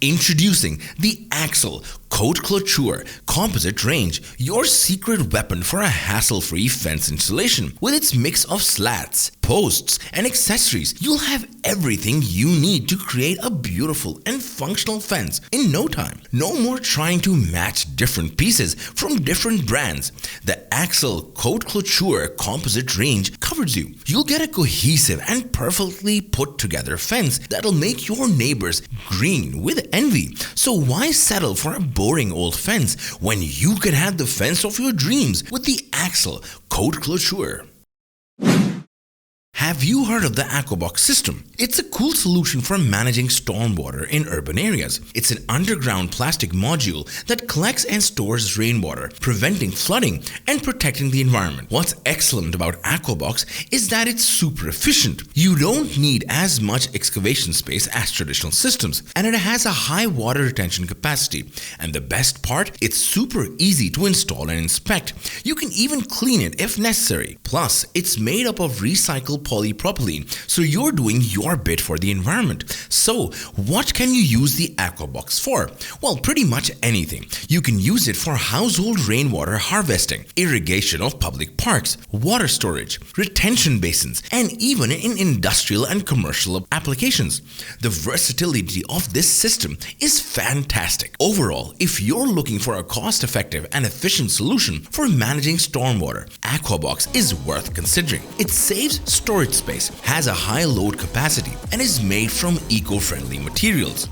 Introducing the Côté Clôture composite range, your secret weapon for a hassle-free fence installation. With its mix of slats, posts, and accessories, you'll have everything you need to create a beautiful and functional fence in no time. No more trying to match different pieces from different brands. The Côté Clôture composite range covers you. You'll get a cohesive and perfectly put together fence that'll make your neighbors green with envy. So why settle for a boring old fence when you can have the fence of your dreams with the Côté Clôture? Have you heard of the AquaboX system? It's a cool solution for managing stormwater in urban areas. It's an underground plastic module that collects and stores rainwater, preventing flooding and protecting the environment. What's excellent about AquaboX is that it's super efficient. You don't need as much excavation space as traditional systems, and it has a high water retention capacity. And the best part, it's super easy to install and inspect. You can even clean it if necessary. Plus, it's made up of recycled polypropylene, so you're doing your bit for the environment. So, what can you use the AquaboX for? Well, pretty much anything. You can use it for household rainwater harvesting, irrigation of public parks, water storage, retention basins, and even in industrial and commercial applications. The versatility of this system is fantastic. Overall, if you're looking for a cost-effective and efficient solution for managing stormwater, AquaboX is worth considering. It saves storage space, has a high load capacity, and is made from eco-friendly materials.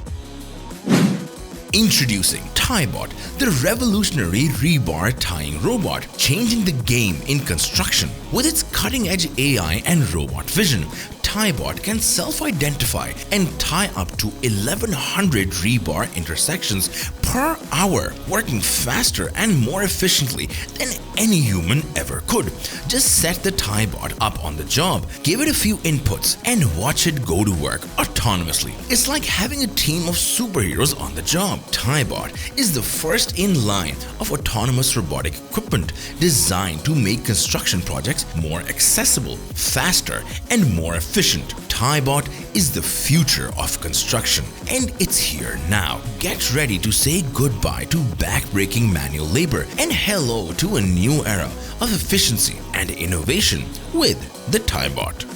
Introducing TyBot, the revolutionary rebar tying robot, changing the game in construction. With its cutting-edge AI and robot vision, TyBot can self-identify and tie up to 1100 rebar intersections per hour, working faster and more efficiently than any human ever could. Just set the TyBot up on the job, give it a few inputs, and watch it go to work autonomously. It's like having a team of superheroes on the job. TyBot is the first in line of autonomous robotic equipment designed to make construction projects more accessible, faster, and more efficient. TyBot is the future of construction, and it's here now. Get ready to say goodbye to back-breaking manual labor and hello to a new era of efficiency and innovation with the TyBot.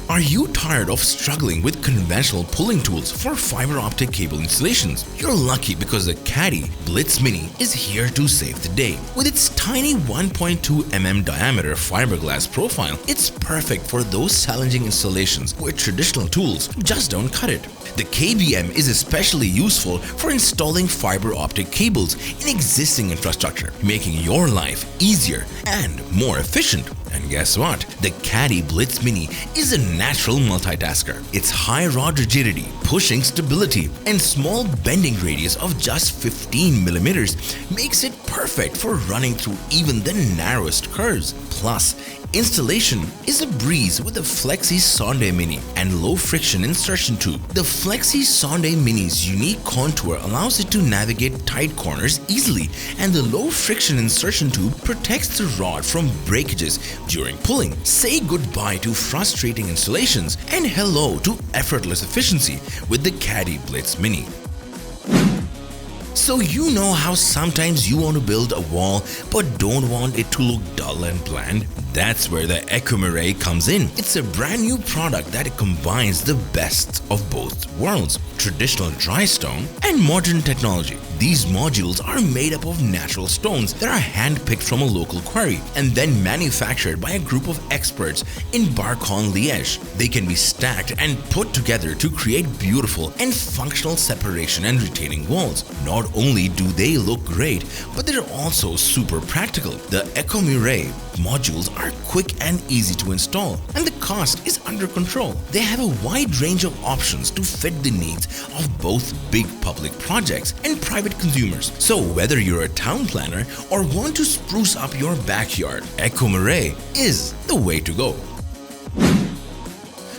Are you tired of struggling with conventional pulling tools for fiber optic cable installations? You're lucky because the Kati Blitz Mini is here to save the day. With its tiny 1.2 mm diameter fiberglass profile, it's perfect for those challenging installations where traditional tools just don't cut it. The KBM is especially useful for installing fiber optic cables in existing infrastructure, making your life easier and more efficient. And guess what? The Kati Blitz Mini is a natural multitasker. Its high rod rigidity, pushing stability, and small bending radius of just 15 millimeters makes it perfect for running through even the narrowest curves. Plus, installation is a breeze with the Flexi Sonde Mini and low friction insertion tube. The Flexi Sonde Mini's unique contour allows it to navigate tight corners easily, and the low friction insertion tube protects the rod from breakages during pulling. Say goodbye to frustrating installations and hello to effortless efficiency with the Kati Blitz Mini. So you know how sometimes you want to build a wall but don't want it to look dull and bland? That's where the ECOMURET comes in. It's a brand new product that combines the best of both worlds, traditional dry stone and modern technology. These modules are made up of natural stones that are hand-picked from a local quarry and then manufactured by a group of experts in Barcon, Liège. They can be stacked and put together to create beautiful and functional separation and retaining walls. Not only do they look great, but they're also super practical. The ECOMURET modules are quick and easy to install, and the cost is under control. They have a wide range of options to fit the needs of both big public projects and private consumers. So whether you're a town planner or want to spruce up your backyard, ECOMURET is the way to go.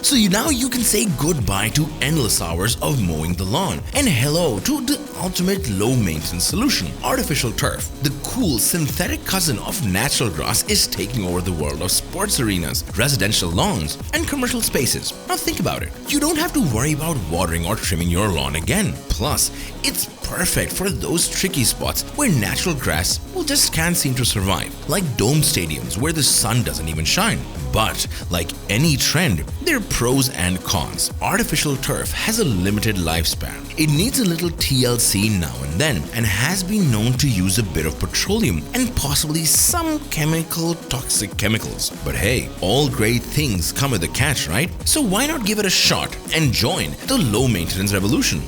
So now you can say goodbye to endless hours of mowing the lawn and hello to the ultimate low maintenance solution, artificial turf. The cool synthetic cousin of natural grass is taking over the world of sports arenas, residential lawns, and commercial spaces. Now think about it. You don't have to worry about watering or trimming your lawn again. Plus, it's perfect for those tricky spots where natural grass just can't seem to survive, like domed stadiums where the sun doesn't even shine. But like any trend, there are pros and cons. Artificial turf has a limited lifespan. It needs a little TLC now and then and has been known to use a bit of petroleum and possibly some toxic chemicals. But hey, all great things come with a catch, right? So why not give it a shot and join the low maintenance revolution?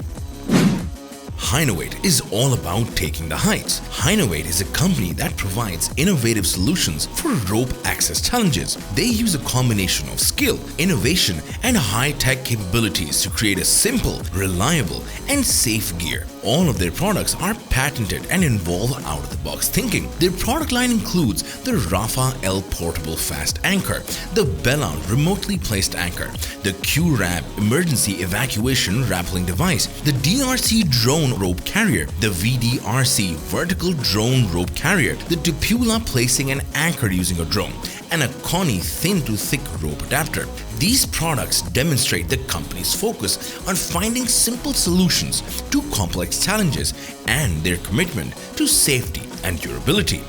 HIGHNOVATE is all about taking the heights. HIGHNOVATE is a company that provides innovative solutions for rope access challenges. They use a combination of skill, innovation, and high-tech capabilities to create a simple, reliable, and safe gear. All of their products are patented and involve out-of-the-box thinking. Their product line includes the Rafa L Portable Fast Anchor, the Bellon Remotely Placed Anchor, the Q-Rab Emergency Evacuation Rappelling Device, the DRC Drone Rope Carrier, the VDRC Vertical Drone Rope Carrier, the Dupula Placing an Anchor Using a Drone, and a Connie Thin to Thick Rope Adapter. These products demonstrate the company's focus on finding simple solutions to complex challenges and their commitment to safety and durability.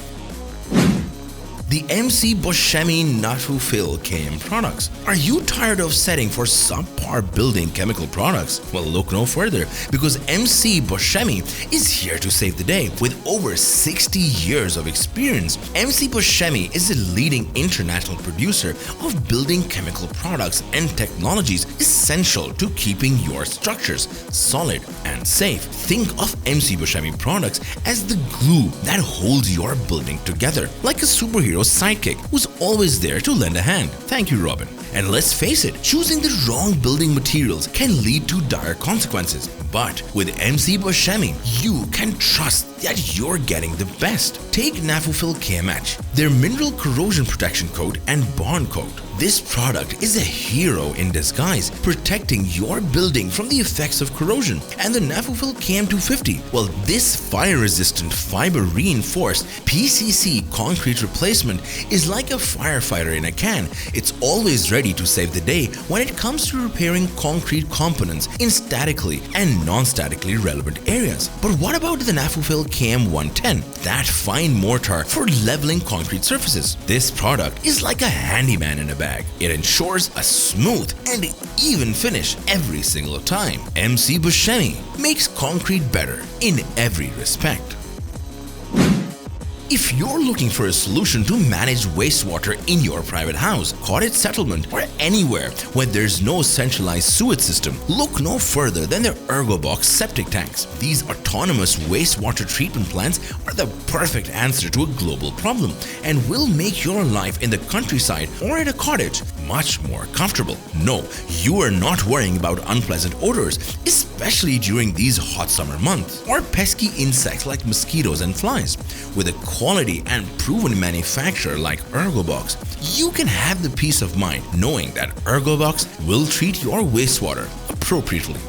The MC-Bauchemie Nafufill KM products. Are you tired of setting for subpar building chemical products? Well, look no further, because MC-Bauchemie is here to save the day. With over 60 years of experience, MC-Bauchemie is a leading international producer of building chemical products and technologies essential to keeping your structures solid and safe. Think of MC-Bauchemie products as the glue that holds your building together, like a superhero sidekick who's always there to lend a hand. Thank you, Robin. And let's face it, choosing the wrong building materials can lead to dire consequences. But with MC-Bauchemie, you can trust that you're getting the best. Take Nafufill KMH, their mineral corrosion protection coat and bond coat. This product is a hero in disguise, protecting your building from the effects of corrosion. And the Nafufill KM250, well, this fire-resistant fiber-reinforced PCC concrete replacement is like a firefighter in a can. It's always ready to save the day when it comes to repairing concrete components in statically and non-statically relevant areas. But what about the Nafufill KM110, that fine mortar for leveling concrete surfaces? This product is like a handyman in a bag. It ensures a smooth and even finish every single time. MC-Bauchemie makes concrete better in every respect. If you're looking for a solution to manage wastewater in your private house, cottage settlement, or anywhere where there's no centralized sewage system, look no further than their Ergobox septic tanks. These autonomous wastewater treatment plants are the perfect answer to a global problem and will make your life in the countryside or at a cottage much more comfortable. No, you are not worrying about unpleasant odors, especially during these hot summer months, or pesky insects like mosquitoes and flies. With a quality and proven manufacturer like Ergobox, you can have the peace of mind knowing that Ergobox will treat your wastewater appropriately.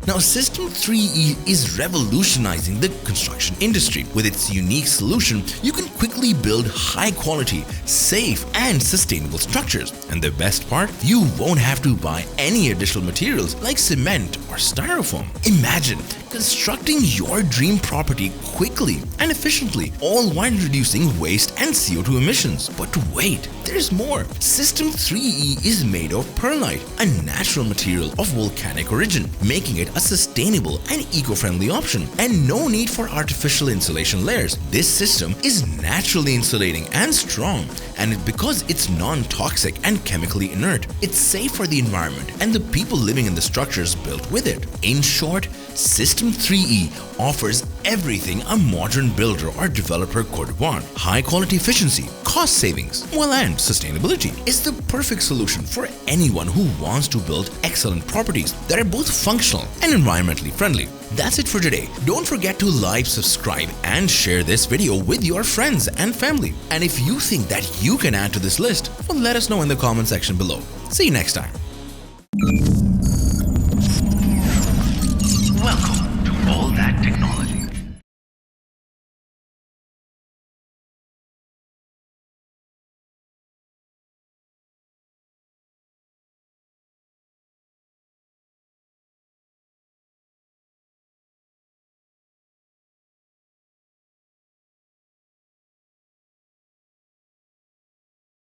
Now, System 3E is revolutionizing the construction industry. With its unique solution, you can quickly build high-quality, safe, and sustainable structures. And the best part, you won't have to buy any additional materials like cement or styrofoam. Imagine constructing your dream property quickly and efficiently, all while reducing waste and CO2 emissions. But wait, there's more. System 3E is made of perlite, a natural material of volcanic origin, making it a sustainable and eco-friendly option, and no need for artificial insulation layers. This system is naturally insulating and strong, and because it's non-toxic and chemically inert, it's safe for the environment and the people living in the structures built with it. In short, System 3E offers everything a modern builder or developer could want. High quality efficiency, cost savings, and sustainability is the perfect solution for anyone who wants to build excellent properties that are both functional and environmentally friendly. That's it for today. Don't forget to like, subscribe, and share this video with your friends and family. And if you think that you can add to this list, let us know in the comment section below. See you next time. Welcome to All That Technology.